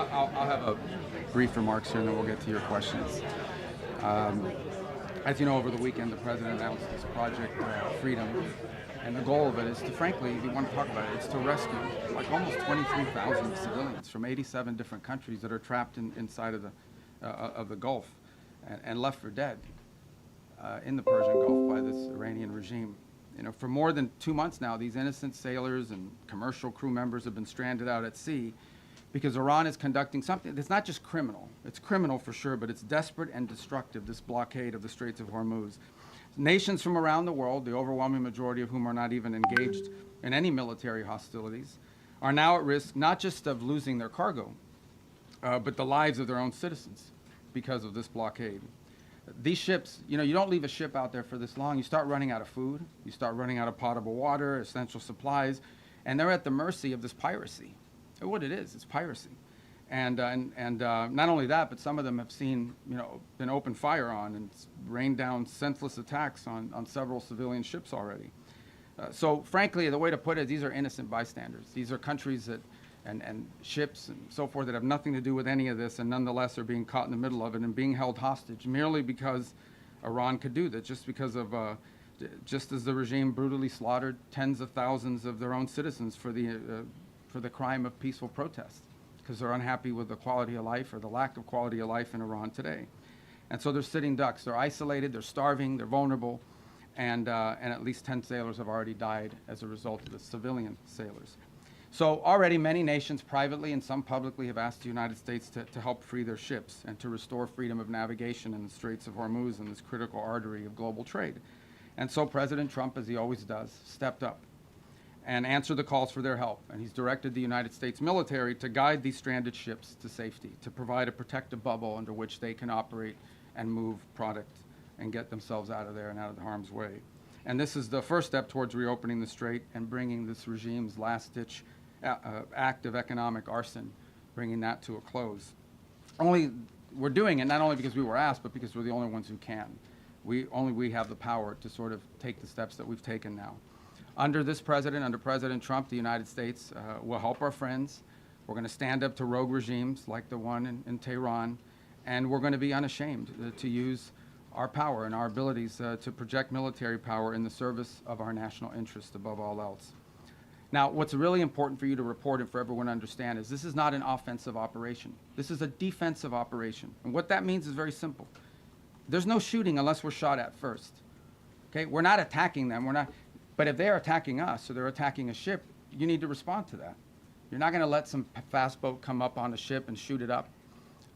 I'll have a brief remarks here, and then we'll get to your questions. As you know, over the weekend, the president announced this Project Freedom, and the goal of it is to, frankly, if you want to talk about it, it's to rescue like almost 23,000 civilians from 87 different countries that are trapped inside of the Gulf and left for dead in the Persian Gulf by this Iranian regime. You know, for more than 2 months now, these innocent sailors and commercial crew members have been stranded out at sea because Iran is conducting something that's not just criminal. It's criminal for sure, but it's desperate and destructive, this blockade of the Straits of Hormuz. Nations from around the world, the overwhelming majority of whom are not even engaged in any military hostilities, are now at risk not just of losing their cargo, but the lives of their own citizens because of this blockade. These ships, you know, you don't leave a ship out there for this long. You start running out of food, you start running out of potable water, essential supplies, and they're at the mercy of this piracy. What it is, it's piracy. And not only that, but some of them have seen, you know, been open fire on and rained down senseless attacks on several civilian ships already. So frankly, the way to put it, these are innocent bystanders. These are countries that, and ships and so forth that have nothing to do with any of this and nonetheless are being caught in the middle of it and being held hostage merely because Iran could do that, just because of, just as the regime brutally slaughtered tens of thousands of their own citizens for the crime of peaceful protest, because they're unhappy with the quality of life or the lack of quality of life in Iran today. And so they're sitting ducks. They're isolated, they're starving, they're vulnerable, and at least 10 sailors have already died as a result of the civilian sailors. So already many nations privately and some publicly have asked the United States to help free their ships and to restore freedom of navigation in the Straits of Hormuz and this critical artery of global trade. And so President Trump, as he always does, stepped up and answered the calls for their help. And he's directed the United States military to guide these stranded ships to safety, to provide a protective bubble under which they can operate and move product and get themselves out of there and out of the harm's way. And this is the first step towards reopening the strait and bringing this regime's last-ditch act of economic arson, bringing that to a close. We're doing it not only because we were asked, but because we're the only ones who can. Only we have the power to sort of take the steps that we've taken now. Under this president, under President Trump, the United States will help our friends. We're going to stand up to rogue regimes like the one in Tehran, and we're going to be unashamed to use our power and our abilities to project military power in the service of our national interest above all else. Now, what's really important for you to report and for everyone to understand is this is not an offensive operation. This is a defensive operation. And what that means is very simple. There's no shooting unless we're shot at first. Okay? We're not attacking them. But if they're attacking us or they're attacking a ship, you need to respond to that. You're not going to let some fast boat come up on a ship and shoot it up.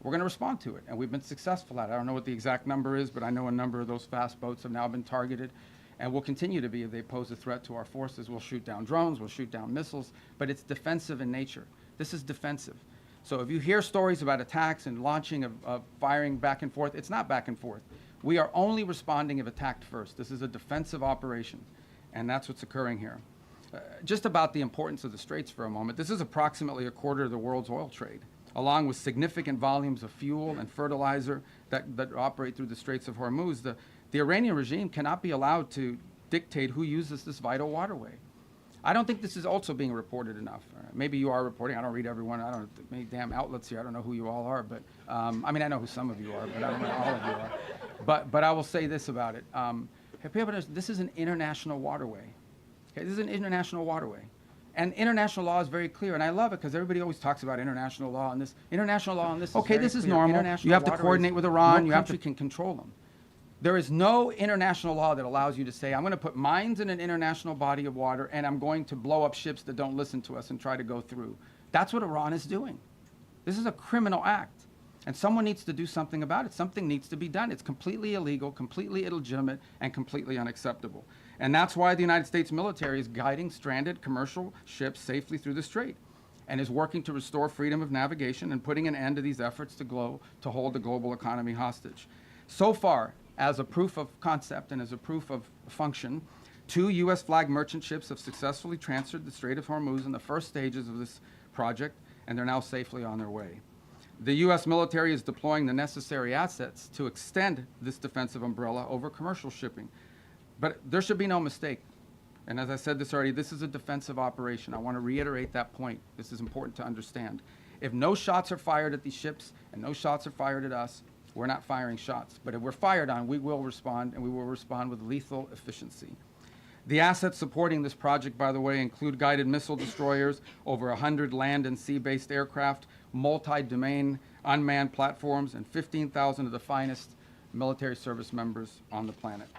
We're going to respond to it, and we've been successful at it. I don't know what the exact number is, but I know a number of those fast boats have now been targeted, and will continue to be if they pose a threat to our forces. We'll shoot down drones, we'll shoot down missiles, but it's defensive in nature. This is defensive. So if you hear stories about attacks and launching of firing back and forth, it's not back and forth. We are only responding if attacked first. This is a defensive operation, and that's what's occurring here. Just about the importance of the Straits for a moment, this is approximately a quarter of the world's oil trade, along with significant volumes of fuel and fertilizer that operate through the Straits of Hormuz. The Iranian regime cannot be allowed to dictate who uses this vital waterway. I don't think this is also being reported enough. Maybe you are reporting. I don't read everyone. I don't know many damn outlets here. I don't know who you all are, but I mean, I know who some of you are, but I don't know all of you are. But I will say this about it. This is an international waterway. Okay, this is an international waterway. And international law is very clear, and I love it because everybody always talks about international law and this. International law on this okay, is this is clear. normal. You have to coordinate with Iran. No country can control them. There is no international law that allows you to say, I'm going to put mines in an international body of water and I'm going to blow up ships that don't listen to us and try to go through. That's what Iran is doing. This is a criminal act. And someone needs to do something about it. Something needs to be done. It's completely illegal, completely illegitimate, and completely unacceptable. And that's why the United States military is guiding stranded commercial ships safely through the strait and is working to restore freedom of navigation and putting an end to these efforts to hold the global economy hostage. So far, as a proof of concept and as a proof of function, 2 U.S. flag merchant ships have successfully transferred the Strait of Hormuz in the first stages of this project, and they're now safely on their way. The U.S. military is deploying the necessary assets to extend this defensive umbrella over commercial shipping. But there should be no mistake. And as I said this already, this is a defensive operation. I want to reiterate that point. This is important to understand. If no shots are fired at these ships and no shots are fired at us, we're not firing shots. But if we're fired on, we will respond, and we will respond with lethal efficiency. The assets supporting this project, by the way, include guided missile destroyers, over 100 land and sea-based aircraft, multi-domain unmanned platforms, and 15,000 of the finest military service members on the planet.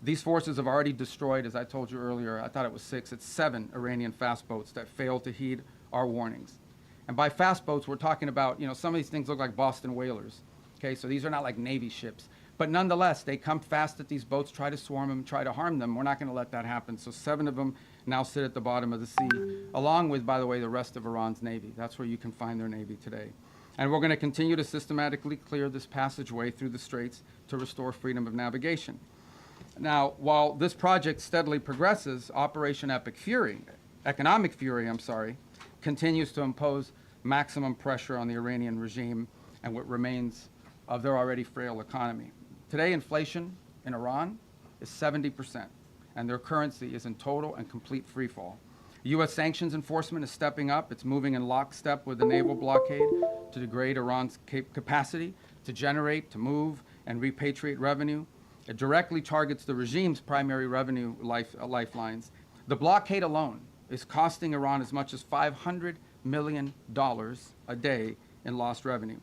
These forces have already destroyed, as I told you earlier, I thought it was 6, it's 7 Iranian fast boats that failed to heed our warnings. And by fast boats, we're talking about, some of these things look like Boston whalers. Okay, so these are not like Navy ships. But nonetheless, they come fast at these boats, try to swarm them, try to harm them. We're not going to let that happen. So 7 of them now sit at the bottom of the sea, along with, by the way, the rest of Iran's Navy. That's where you can find their Navy today. And we're going to continue to systematically clear this passageway through the straits to restore freedom of navigation. Now, while this project steadily progresses, Operation Economic Fury, continues to impose maximum pressure on the Iranian regime and what remains of their already frail economy. Today, inflation in Iran is 70%, and their currency is in total and complete freefall. U.S. sanctions enforcement is stepping up. It's moving in lockstep with the naval blockade to degrade Iran's capacity to generate, to move, and repatriate revenue. It directly targets the regime's primary revenue lifelines. The blockade alone is costing Iran as much as $500 million a day in lost revenue.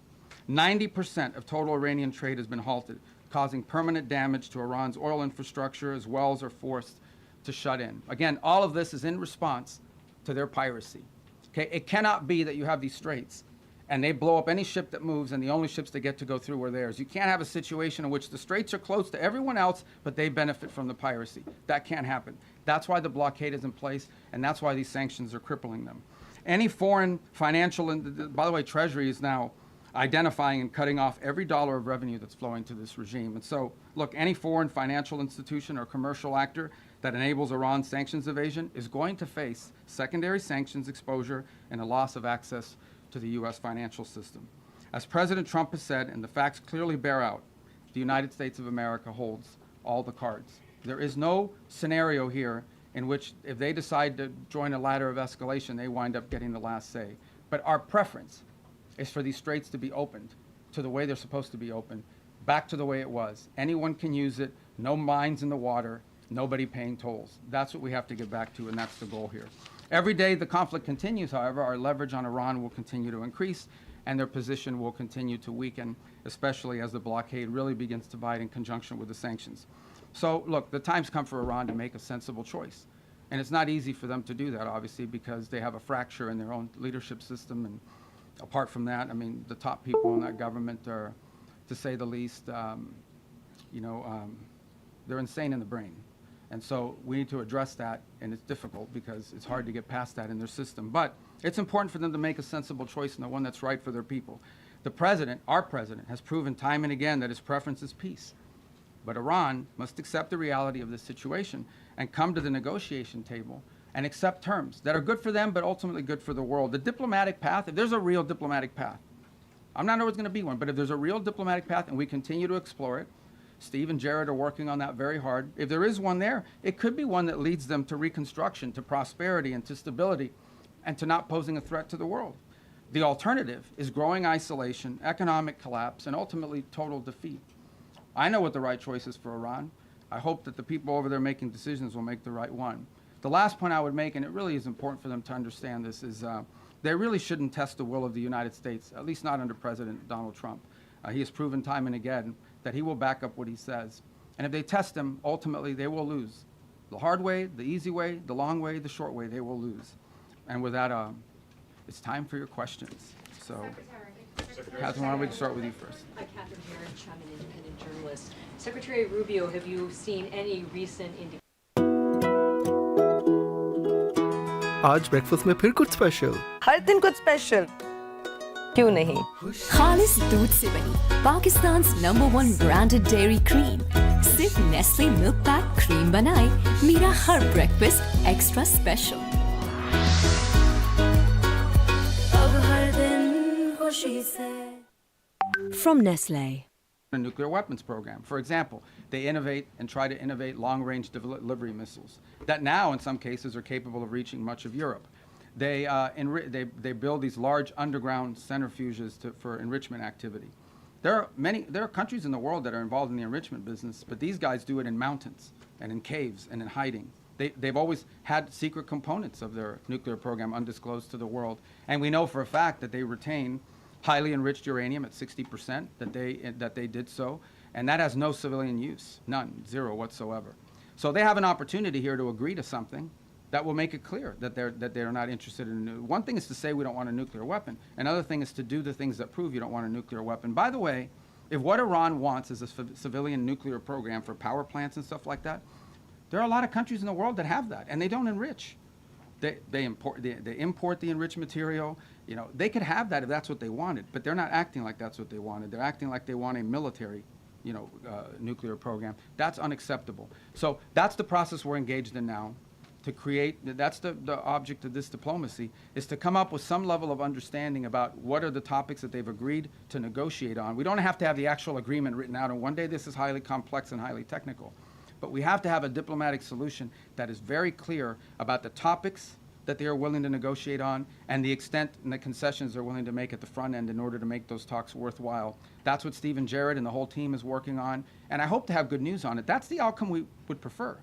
90% of total Iranian trade has been halted, causing permanent damage to Iran's oil infrastructure as wells are forced to shut in. Again, all of this is in response to their piracy. Okay? It cannot be that you have these straits and they blow up any ship that moves and the only ships that get to go through are theirs. You can't have a situation in which the straits are closed to everyone else, but they benefit from the piracy. That can't happen. That's why the blockade is in place, and that's why these sanctions are crippling them. Any foreign financial, by the way, Treasury is now identifying and cutting off every dollar of revenue that's flowing to this regime. And so, look, any foreign financial institution or commercial actor that enables Iran's sanctions evasion is going to face secondary sanctions exposure and a loss of access to the U.S. financial system. As President Trump has said, and the facts clearly bear out, the United States of America holds all the cards. There is no scenario here in which if they decide to join a ladder of escalation, they wind up getting the last say. But our preference is for these straits to be opened to the way they're supposed to be opened, back to the way it was. Anyone can use it, no mines in the water, nobody paying tolls. That's what we have to get back to, and that's the goal here. Every day the conflict continues, however, our leverage on Iran will continue to increase, and their position will continue to weaken, especially as the blockade really begins to bite in conjunction with the sanctions. So, look, the time's come for Iran to make a sensible choice. And it's not easy for them to do that, obviously, because they have a fracture in their own leadership system. And apart from that, I mean, the top people in that government are, to say the least, they're insane in the brain. And so we need to address that, and it's difficult because it's hard to get past that in their system. But it's important for them to make a sensible choice and the one that's right for their people. The president, our president, has proven time and again that his preference is peace. But Iran must accept the reality of this situation and come to the negotiation table and accept terms that are good for them but ultimately good for the world. The diplomatic path, if there's a real diplomatic path, I'm not sure it's going to be one, but if there's a real diplomatic path and we continue to explore it, Steve and Jared are working on that very hard. If there is one there, it could be one that leads them to reconstruction, to prosperity, and to stability, and to not posing a threat to the world. The alternative is growing isolation, economic collapse, and ultimately total defeat. I know what the right choice is for Iran. I hope that the people over there making decisions will make the right one. The last point I would make, and it really is important for them to understand this, is they really shouldn't test the will of the United States, at least not under President Donald Trump. He has proven time and again that he will back up what he says. And if they test him, ultimately they will lose. The hard way, the easy way, the long way, the short way, they will lose. And with that, it's time for your questions. So, Catherine, why don't we start with you first? Hi, Catherine Harris, I'm an independent journalist. Secretary Rubio, have you seen any recent indications? आज breakfast में फिर कुछ special हर दिन कुछ special क्यों नहीं खालिस दूध से बनी पाकिस्तान #1 ब्रांडेड डेयरी क्रीम सिर्फ नेस्ले मिल्क पैक क्रीम बनाए मेरा हर ब्रेकफास्ट एक्स्ट्रा स्पेशल अब हर दिन खुशी से From Nestle. A nuclear weapons program. For example, they innovate and try to innovate long-range delivery missiles that now, in some cases, are capable of reaching much of Europe. They build these large underground centrifuges for enrichment activity. There are countries in the world that are involved in the enrichment business, but these guys do it in mountains and in caves and in hiding. They've always had secret components of their nuclear program undisclosed to the world. And we know for a fact that they retain highly enriched uranium at 60%, that they did so. And that has no civilian use, none, zero whatsoever. So they have an opportunity here to agree to something that will make it clear that they're not interested in. One thing is to say we don't want a nuclear weapon. Another thing is to do the things that prove you don't want a nuclear weapon. By the way, if what Iran wants is a civilian nuclear program for power plants and stuff like that, there are a lot of countries in the world that have that, and they don't enrich. They import the enriched material. You know, they could have that if that's what they wanted, but they're not acting like that's what they wanted. They're acting like they want a military, nuclear program. That's unacceptable. So that's the process we're engaged in now. To create, that's the object of this diplomacy, is to come up with some level of understanding about what are the topics that they've agreed to negotiate on. We don't have to have the actual agreement written out, and one day this is highly complex and highly technical. But we have to have a diplomatic solution that is very clear about the topics that they are willing to negotiate on and the extent and the concessions they're willing to make at the front end in order to make those talks worthwhile. That's what Stephen Jarrett and the whole team is working on, and I hope to have good news on it. That's the outcome we would prefer.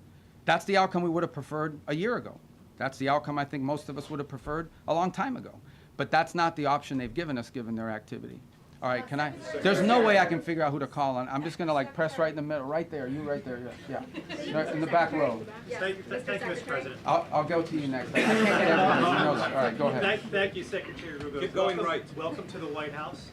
That's the outcome we would have preferred a year ago. That's the outcome I think most of us would have preferred a long time ago. But that's not the option they've given us given their activity. All right, there's no way I can figure out who to call on. I'm just going to press right in the middle, right there, you right there, yeah. Right in the back row. Thank you, Mr. President. I'll go to you next. I can't get everybody, you know that. All right, go ahead. Thank you, Secretary Rubio. Keep going right. Welcome to the White House.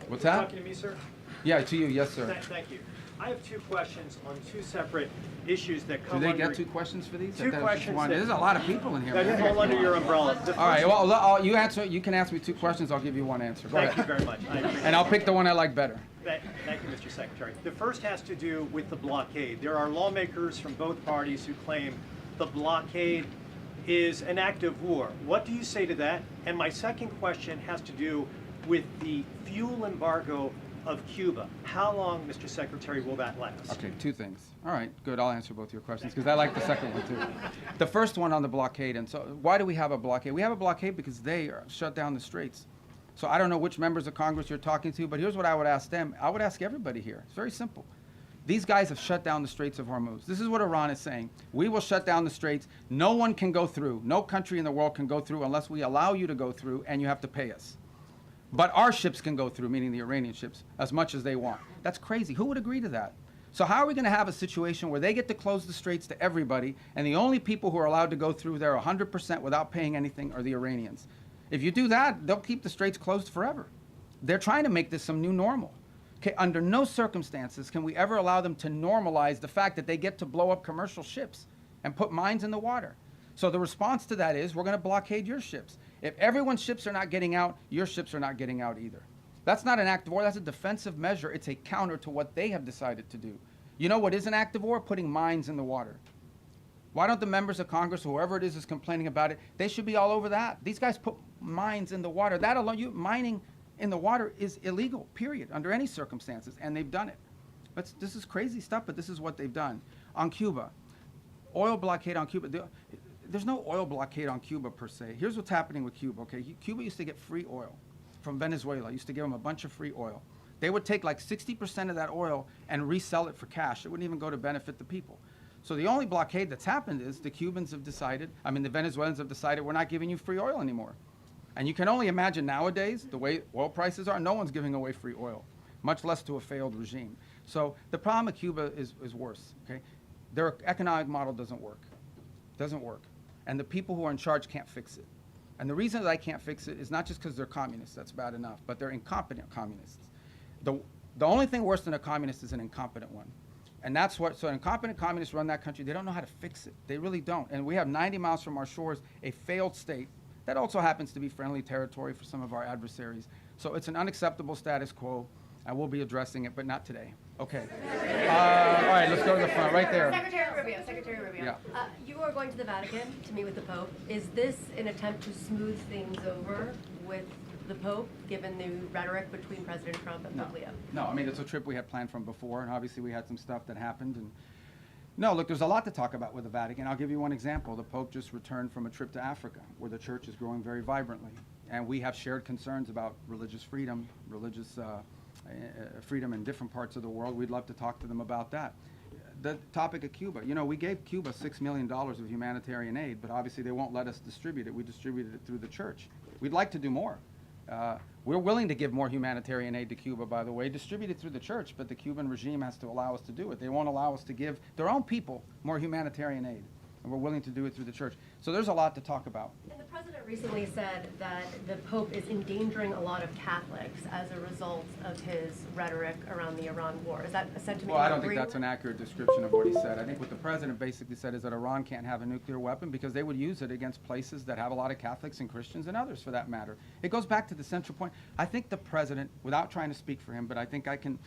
What's that? Talking to me, sir? Yeah, to you, yes, sir. Thank you. I have two questions on two separate issues that Do come they under... get 2 questions for these? Two questions that- There's a lot of people in here. that man. fall under your umbrella. The All right, first- well, you can ask me 2 questions. I'll give you 1 answer. Go Thank you ahead. very much. I appreciate And I'll pick the one I like better. Thank you, Mr. Secretary. The first has to do with the blockade. There are lawmakers from both parties who claim the blockade is an act of war. What do you say to that? And my second question has to do with the fuel embargo of Cuba. How long, Mr. Secretary, will that last? Okay, 2 things. All right, good. I'll answer both your questions because I like the second one too. The first one on the blockade. And so why do we have a blockade? We have a blockade because they shut down the straits. So I don't know which members of Congress you're talking to, but here's what I would ask them. I would ask everybody here. It's very simple. These guys have shut down the Straits of Hormuz. This is what Iran is saying. We will shut down the straits. No one can go through. No country in the world can go through unless we allow you to go through, and you have to pay us. But our ships can go through, meaning the Iranian ships, as much as they want. That's crazy. Who would agree to that? So how are we going to have a situation where they get to close the straits to everybody, and the only people who are allowed to go through there 100% without paying anything are the Iranians? If you do that, they'll keep the straits closed forever. They're trying to make this some new normal. Okay, under no circumstances can we ever allow them to normalize the fact that they get to blow up commercial ships and put mines in the water. So the response to that is we're going to blockade your ships. If everyone's ships are not getting out, your ships are not getting out either. That's not an act of war. That's a defensive measure. It's a counter to what they have decided to do. You know what is an act of war? Putting mines in the water. Why don't the members of Congress, whoever it is complaining about it, they should be all over that. These guys put mines in the water. That alone, mining in the water is illegal, period, under any circumstances, and they've done it. This is crazy stuff, but this is what they've done. On Cuba, oil blockade on Cuba. There's no oil blockade on Cuba per se. Here's what's happening with Cuba, okay? Cuba used to get free oil from Venezuela. Used to give them a bunch of free oil. They would take like 60% of that oil and resell it for cash. It wouldn't even go to benefit the people. So the only blockade that's happened is the Cubans have decided, the Venezuelans have decided we're not giving you free oil anymore. And you can only imagine nowadays, the way oil prices are, no one's giving away free oil, much less to a failed regime. So the problem with Cuba is worse, okay? Their economic model doesn't work. Doesn't work. And the people who are in charge can't fix it. And the reason that I can't fix it is not just because they're communists, that's bad enough, but they're incompetent communists. The only thing worse than a communist is an incompetent one. And that's what, so incompetent communists run that country. They don't know how to fix it. They really don't. And we have 90 miles from our shores a failed state that also happens to be friendly territory for some of our adversaries. So it's an unacceptable status quo. I will be addressing it, but not today. Okay. All right, let's go to the front, right there. Secretary Rubio. Yeah. You are going to the Vatican to meet with the Pope. Is this an attempt to smooth things over with the Pope, given the rhetoric between President Trump and Pope Leo? No, it's a trip we had planned from before, and obviously we had some stuff that happened, and No, look, there's a lot to talk about with the Vatican. I'll give you one example. The Pope just returned from a trip to Africa, where the church is growing very vibrantly. And we have shared concerns about religious freedom, religious freedom in different parts of the world. We'd love to talk to them about that. The topic of Cuba. You know, we gave Cuba $6 million of humanitarian aid, but obviously they won't let us distribute it. We distributed it through the church. We'd like to do more. We're willing to give more humanitarian aid to Cuba, by the way, distributed through the church, but the Cuban regime has to allow us to do it. They won't allow us to give their own people more humanitarian aid, and we're willing to do it through the church. So there's a lot to talk about. And the president recently said that the Pope is endangering a lot of Catholics as a result of his rhetoric around the Iran war. Is that a sentiment Well, I you don't think agree that's with? an accurate description of what he said. I think what the president basically said is that Iran can't have a nuclear weapon because they would use it against places that have a lot of Catholics and Christians and others for that matter. It goes back to the central point. I think the president, without trying to speak for him, but I think I can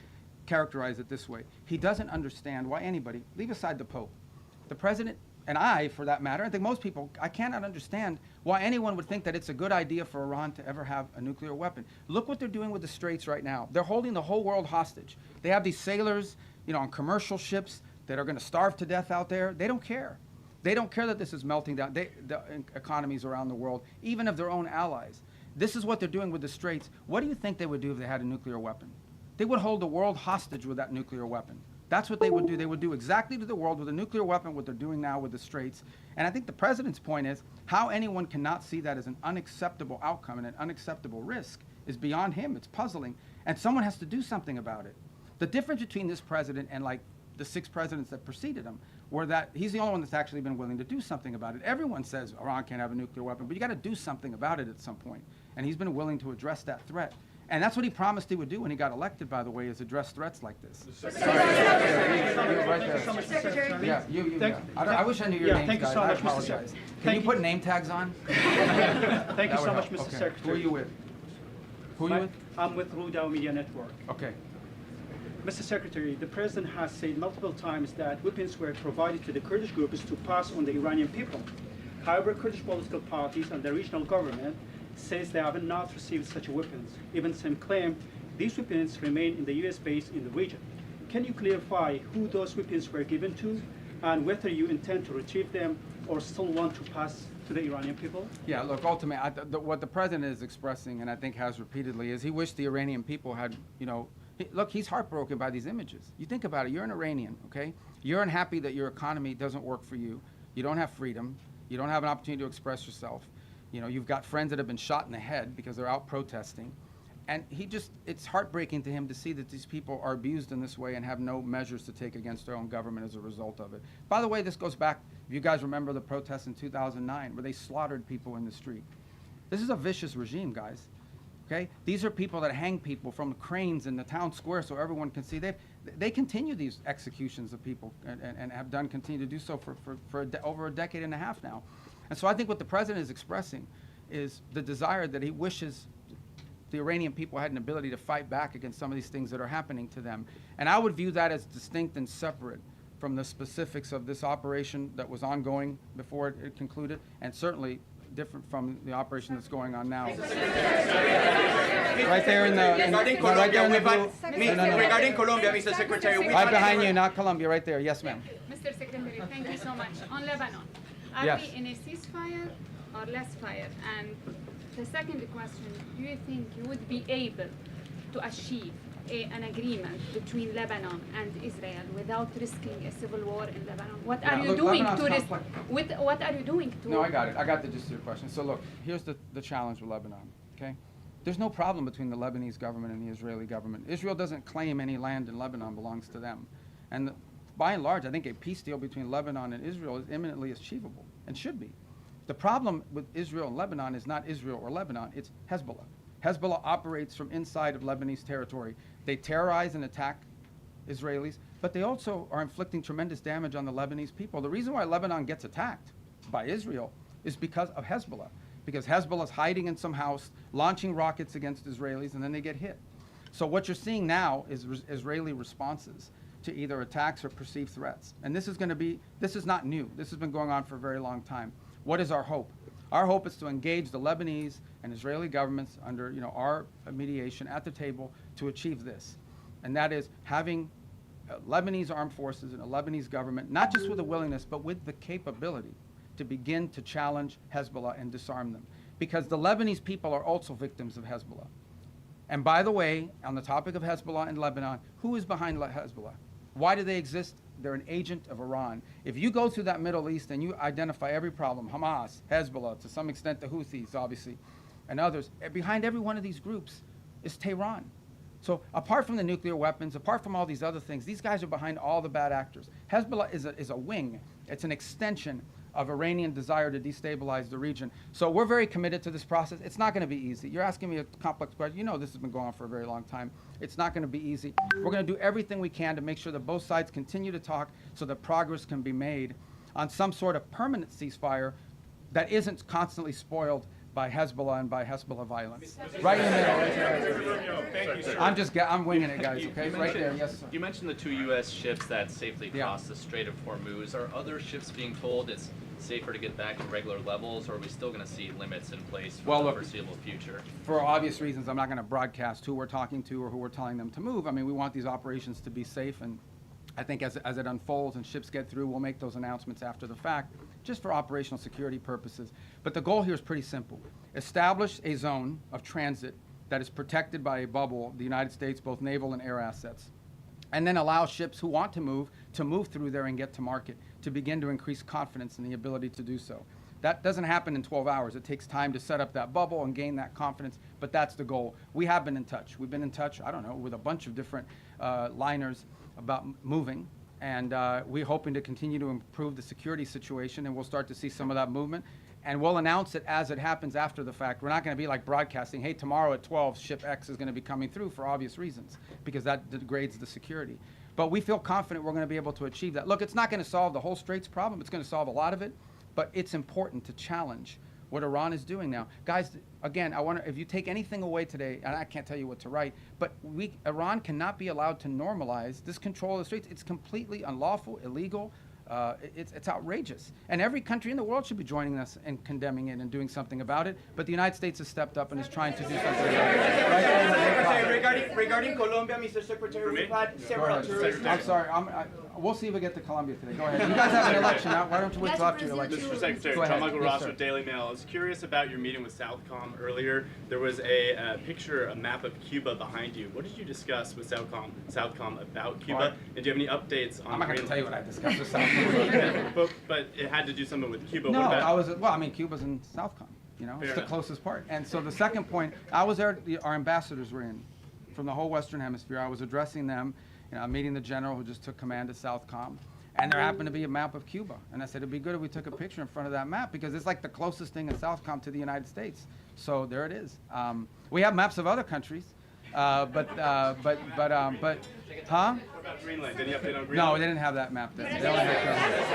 characterize it this way. He doesn't understand why anybody, leave aside the Pope, the president, and I, for that matter, I think most people, I cannot understand why anyone would think that it's a good idea for Iran to ever have a nuclear weapon. Look what they're doing with the Straits right now. They're holding the whole world hostage. They have these sailors, you know, on commercial ships that are going to starve to death out there. They don't care. They don't care that this is melting down the economies around the world, even of their own allies. This is what they're doing with the Straits. What do you think they would do if they had a nuclear weapon? They would hold the world hostage with that nuclear weapon. That's what they would do. They would do exactly to the world with a nuclear weapon what they're doing now with the Straits. And I think the president's point is how anyone cannot see that as an unacceptable outcome and an unacceptable risk is beyond him. It's puzzling. And someone has to do something about it. The difference between this president and like the 6 presidents that preceded him were that he's the only one that's actually been willing to do something about it. Everyone says Iran can't have a nuclear weapon, but you got to do something about it at some point. And he's been willing to address that threat. And that's what he promised he would do when he got elected, by the way, is address threats like this. Secretary. Yeah, I wish I knew your name, thank you guys. so I much, Mr. apologize. Secretary. Can you put name tags on? Thank you That would so much, help. Mr. Okay. Secretary. Who are you with? Who are you with? I'm with Rubio Media Network. Okay. Mr. Secretary, the president has said multiple times that weapons were provided to the Kurdish groups to pass on the Iranian people. However, Kurdish political parties and the regional government says they have not received such weapons. Even some claim these weapons remain in the U.S. base in the region. Can you clarify who those weapons were given to and whether you intend to retrieve them or still want to pass to the Iranian people? Yeah, look, ultimately, what the president is expressing, and I think has repeatedly, is he wished the Iranian people had, you know, look, he's heartbroken by these images. You think about it, you're an Iranian, okay? You're unhappy that your economy doesn't work for you. You don't have freedom. You don't have an opportunity to express yourself. You know, you've got friends that have been shot in the head because they're out protesting. And it's heartbreaking to him to see that these people are abused in this way and have no measures to take against their own government as a result of it. By the way, this goes back, if you guys remember the protests in 2009 where they slaughtered people in the street. This is a vicious regime, guys. Okay? These are people that hang people from cranes in the town square so everyone can see. They continue these executions of people and have continue to do so for over a decade and a half now. And so I think what the president is expressing is the desire that he wishes the Iranian people had an ability to fight back against some of these things that are happening to them. And I would view that as distinct and separate from the specifics of this operation that was ongoing before it concluded, and certainly different from the operation that's going on now. Right there in the... Regarding Colombia, Mr. Secretary, right behind you, not Colombia, right there. Yes, ma'am. Mr. Secretary, thank you so much. On Lebanon, are Yes. we in a ceasefire or less fire? And the second question, do you think you would be able to achieve an agreement between Lebanon and Israel without risking a civil war in Lebanon? What are you doing to risk? What are you doing to? No, I got it. I got the gist of your question. So look, here's the challenge with Lebanon, okay? There's no problem between the Lebanese government and the Israeli government. Israel doesn't claim any land in Lebanon belongs to them. And by and large, I think a peace deal between Lebanon and Israel is imminently achievable and should be. The problem with Israel and Lebanon is not Israel or Lebanon, it's Hezbollah. Hezbollah operates from inside of Lebanese territory. They terrorize and attack Israelis, but they also are inflicting tremendous damage on the Lebanese people. The reason why Lebanon gets attacked by Israel is because of Hezbollah, because Hezbollah is hiding in some house, launching rockets against Israelis, and then they get hit. So what you're seeing now is Israeli responses to either attacks or perceived threats. And this is not new. This has been going on for a very long time. What is our hope? Our hope is to engage the Lebanese and Israeli governments under our mediation at the table to achieve this. And that is having Lebanese armed forces and a Lebanese government, not just with the willingness, but with the capability to begin to challenge Hezbollah and disarm them. Because the Lebanese people are also victims of Hezbollah. And by the way, on the topic of Hezbollah in Lebanon, who is behind Hezbollah? Why do they exist? They're an agent of Iran. If you go through that Middle East and you identify every problem, Hamas, Hezbollah, to some extent the Houthis, obviously, and others, behind every one of these groups is Tehran. So apart from the nuclear weapons, apart from all these other things, these guys are behind all the bad actors. Hezbollah is a wing. It's an extension of Iranian desire to destabilize the region. So we're very committed to this process. It's not going to be easy. You're asking me a complex question. You know this has been going on for a very long time. It's not going to be easy. We're going to do everything we can to make sure that both sides continue to talk so that progress can be made on some sort of permanent ceasefire that isn't constantly spoiled by Hezbollah and by Hezbollah violence. Right in the middle, right there. Thank you, sir. I'm winging it, guys, okay? Right there, yes, sir. You mentioned the 2 U.S. ships that safely crossed the Strait of Hormuz. Are other ships being told it's safer to get back to regular levels, or are we still going to see limits in place for the foreseeable future? For obvious reasons, I'm not going to broadcast who we're talking to or who we're telling them to move. I mean, we want these operations to be safe, and I think as it unfolds and ships get through, we'll make those announcements after the fact, just for operational security purposes. But the goal here is pretty simple. Establish a zone of transit that is protected by a bubble, the United States, both naval and air assets, and then allow ships who want to move through there and get to market, to begin to increase confidence in the ability to do so. That doesn't happen in 12 hours. It takes time to set up that bubble and gain that confidence, but that's the goal. We have been in touch. We've been in touch, I don't know, with a bunch of different liners about moving, and we're hoping to continue to improve the security situation, and we'll start to see some of that movement. And we'll announce it as it happens after the fact. We're not going to be like broadcasting, hey, tomorrow at 12, ship X is going to be coming through, for obvious reasons, because that degrades the security. But we feel confident we're going to be able to achieve that. Look, it's not going to solve the whole Straits problem. It's going to solve a lot of it, but it's important to challenge what Iran is doing now. Guys, again, if you take anything away today, and I can't tell you what to write, but Iran cannot be allowed to normalize this control of the Straits. It's completely unlawful, illegal. It's outrageous. And every country in the world should be joining us and condemning it and doing something about it. But the United States has stepped up and is trying to do something about it. Regarding Colombia, Mr. Secretary, we've had several tourists. I'm sorry. We'll see if we get to Colombia today. Go ahead. You guys have an election. Why don't you wait till after your election? Mr. Secretary, John Michael Ross with Daily Mail. I was curious about your meeting with Southcom earlier. There was a picture, a map of Cuba behind you. What did you discuss with Southcom about Cuba? And do you have any updates on? I'm not going to tell you what I discussed with Southcom. but it had to do something with Cuba. No, what about? Cuba's in Southcom. You know, Fair it's the closest part. And so the second point, I was there. Our ambassadors were in from the whole Western Hemisphere. I was addressing them. I'm meeting the general who just took command at Southcom. And there happened to be a map of Cuba. And I said, it'd be good if we took a picture in front of that map, because it's like the closest thing in Southcom to the United States. So there it is. We have maps of other countries, huh? What about Greenland? Any update on Greenland? No, they didn't have that map then. They only had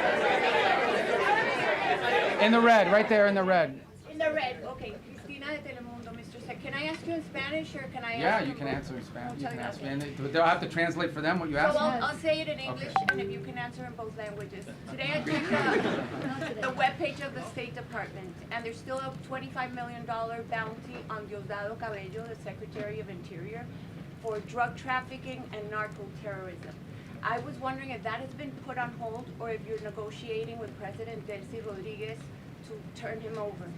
in the red, right there in the red. In the red, okay. Cristina de Telemundo, Mr. Sec. Can I ask you in Spanish, or can I Yeah, ask you can answer in Spanish. You can ask me. But they'll have to translate for them what you ask So me. I'll say it in English, and if you can answer in both languages. Today I checked the webpage of the State Department, and there's still a $25 million bounty on Diosdado Cabello, the Secretary of Interior, for drug trafficking and narco-terrorism. I was wondering if that has been put on hold, or if you're negotiating with President Delcy Rodriguez to turn him over.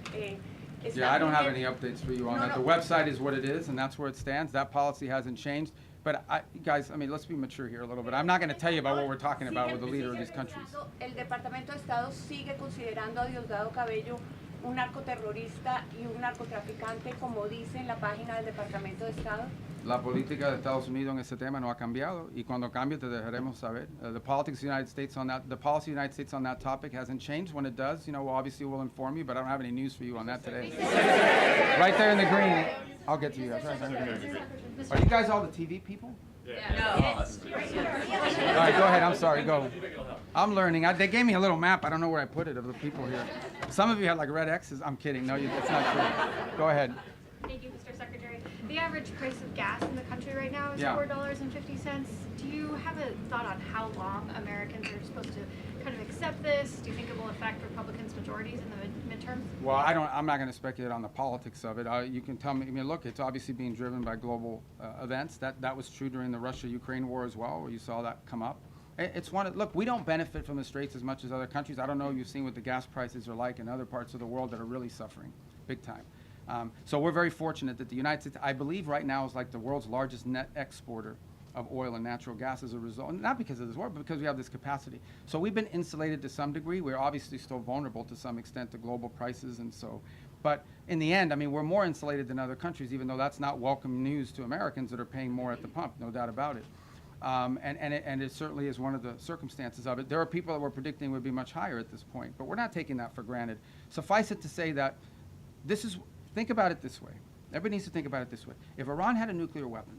Yeah, I don't have any updates for you on that. The website is what it is, and that's where it stands. That policy hasn't changed. But guys, I mean, let's be mature here a little bit. I'm not going to tell you about what we're talking about with the leader of these countries. El Departamento de Estado sigue considerando a Diosdado Cabello un narcoterrorista y un narcotraficante, como dice en la página del Departamento de Estado. La política de Estados Unidos en ese tema no ha cambiado, y cuando cambie te dejaremos saber. The politics of the United States on that, the policy of the United States on that topic hasn't changed. When it does, obviously we'll inform you, but I don't have any news for you on that today. Right there in the green. I'll get to you. Are you guys all the TV people? Yeah. No. All right, go ahead. I'm sorry. Go. I'm learning. They gave me a little map. I don't know where I put it of the people here. Some of you had like red X's. I'm kidding. No, that's not true. Go ahead. Thank you, Mr. Secretary. The average price of gas in the country right now is $4.50. Do you have a thought on how long Americans are supposed to kind of accept this? Do you think it will affect Republicans' majorities in the midterms? Well, I'm not going to speculate on the politics of it. You can tell me. I mean, look, it's obviously being driven by global events. That was true during the Russia-Ukraine war as well, where you saw that come up. It's one. Look, we don't benefit from the Straits as much as other countries. I don't know if you've seen what the gas prices are like in other parts of the world that are really suffering, big time. So we're very fortunate that the United States, I believe right now, is like the world's largest net exporter of oil and natural gas as a result, not because of this war, but because we have this capacity. So we've been insulated to some degree. We're obviously still vulnerable to some extent to global prices, and so, but in the end, I mean, we're more insulated than other countries, even though that's not welcome news to Americans that are paying more at the pump, no doubt about it. And it certainly is one of the circumstances of it. There are people that we're predicting would be much higher at this point, but we're not taking that for granted. Suffice it to say that this is, think about it this way. Everybody needs to think about it this way. If Iran had a nuclear weapon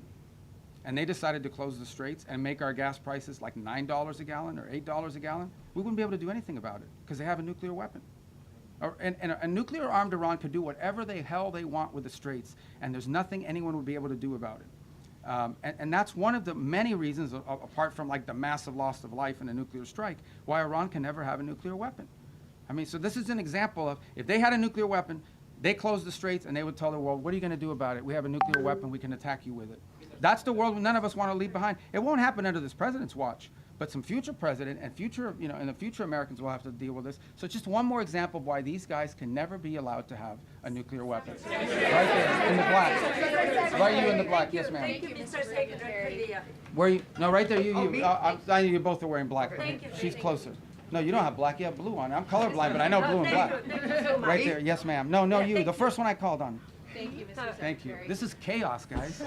and they decided to close the straits and make our gas prices like $9 a gallon or $8 a gallon, we wouldn't be able to do anything about it because they have a nuclear weapon. And a nuclear-armed Iran could do whatever the hell they want with the straits, and there's nothing anyone would be able to do about it. And that's one of the many reasons, apart from like the massive loss of life in a nuclear strike, why Iran can never have a nuclear weapon. I mean, so this is an example of, if they had a nuclear weapon, they closed the straits and they would tell the world, what are you going to do about it? We have a nuclear weapon, we can attack you with it. That's the world none of us want to leave behind. It won't happen under this president's watch, but some future president and future, in the future Americans will have to deal with this. So it's just one more example of why these guys can never be allowed to have a nuclear weapon. Right there, in the black. Right, you in the black, yes ma'am. Thank you, Mr. Secretary. Where you, no, right there, I know you both are wearing black. Thank you. She's closer. No, you don't have black, you have blue on. I'm colorblind, but I know blue and black. Thank you so much. Right there, yes ma'am. No, you, the first one I called on. Thank you, Mr. Secretary. Thank you. This is chaos, guys.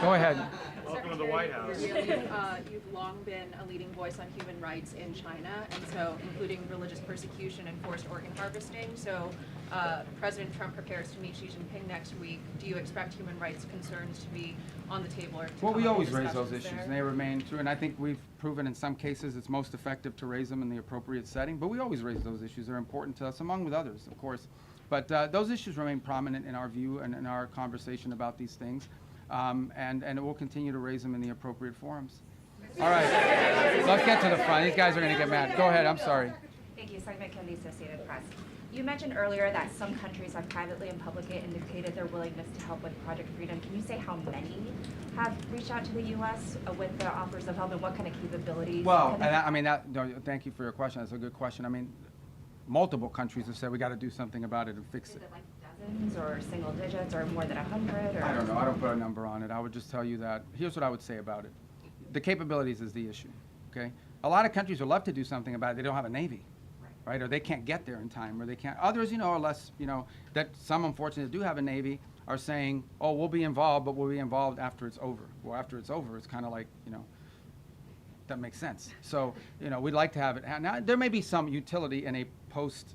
Go ahead. Welcome to the White House. You've long been a leading voice on human rights in China, and so including religious persecution and forced organ harvesting. So President Trump prepares to meet Xi Jinping next week. Do you expect human rights concerns to be on the table? Or to well, we come up always in raise those discussions issues, there? and they remain true. And I think we've proven in some cases it's most effective to raise them in the appropriate setting. But we always raise those issues. They're important to us, among with others, of course. But those issues remain prominent in our view and in our conversation about these things. And we'll continue to raise them in the appropriate forums. All right, let's get to the front. These guys are going to get mad. Go ahead, I'm sorry. Thank you, Segment Kelly, Associated Press. You mentioned earlier that some countries have privately and publicly indicated their willingness to help with Project Freedom. Can you say how many have reached out to the U.S. with the offers of help, and what kind of capabilities? Well, thank you for your question. That's a good question. I mean, multiple countries have said we got to do something about it and fix it. Is it like dozens or single digits or more than 100? Or? I don't know. I don't put a number on it. I would just tell you that here's what I would say about it. The capabilities is the issue. Okay, a lot of countries would love to do something about it. They don't have a navy, right? Or they can't get there in time, or they can't. Others, are less. That some unfortunately do have a navy are saying, oh, we'll be involved, but we'll be involved after it's over. Well, after it's over, it's kind of like that makes sense. So, we'd like to have it. Now, there may be some utility in a post,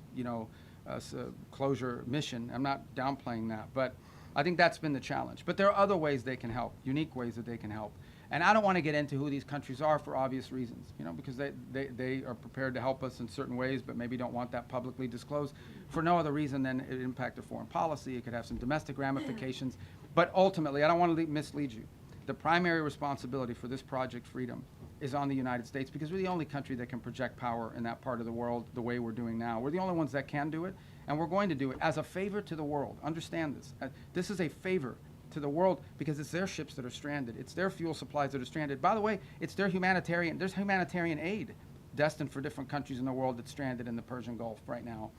closure mission. I'm not downplaying that, but I think that's been the challenge. But there are other ways they can help, unique ways that they can help. And I don't want to get into who these countries are for obvious reasons, because they are prepared to help us in certain ways, but maybe don't want that publicly disclosed for no other reason than it impact their foreign policy. It could have some domestic ramifications. But ultimately, I don't want to mislead you. The primary responsibility for this Project Freedom is on the United States, because we're the only country that can project power in that part of the world the way we're doing now. We're the only ones that can do it, and we're going to do it as a favor to the world. Understand this. This is a favor to the world because it's their ships that are stranded. It's their fuel supplies that are stranded. By the way, it's their there's humanitarian aid destined for different countries in the world that's stranded in the Persian Gulf right now.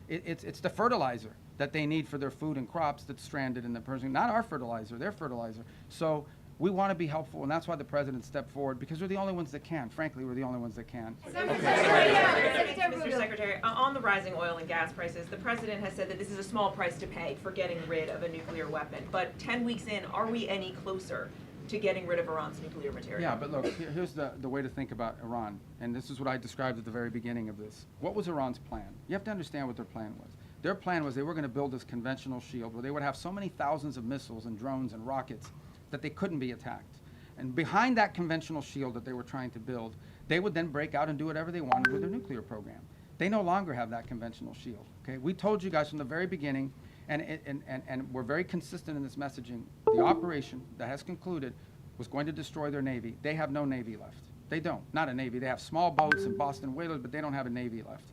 It's the fertilizer that they need for their food and crops that's stranded in the Persian, not our fertilizer, their fertilizer. So we want to be helpful, and that's why the president stepped forward, because we're the only ones that can. Frankly, we're the only ones that can. Mr. Secretary, on the rising oil and gas prices, the president has said that this is a small price to pay for getting rid of a nuclear weapon. But 10 weeks in, are we any closer to getting rid of Iran's nuclear material? Yeah, but look, here's the way to think about Iran, and this is what I described at the very beginning of this. What was Iran's plan? You have to understand what their plan was. Their plan was they were going to build this conventional shield where they would have so many thousands of missiles and drones and rockets that they couldn't be attacked. And behind that conventional shield that they were trying to build, they would then break out and do whatever they wanted with their nuclear program. They no longer have that conventional shield. Okay? We told you guys from the very beginning, And we're very consistent in this messaging. The operation that has concluded was going to destroy their Navy. They have no Navy left. They don't. Not a Navy. They have small boats and Boston whalers, but they don't have a Navy left.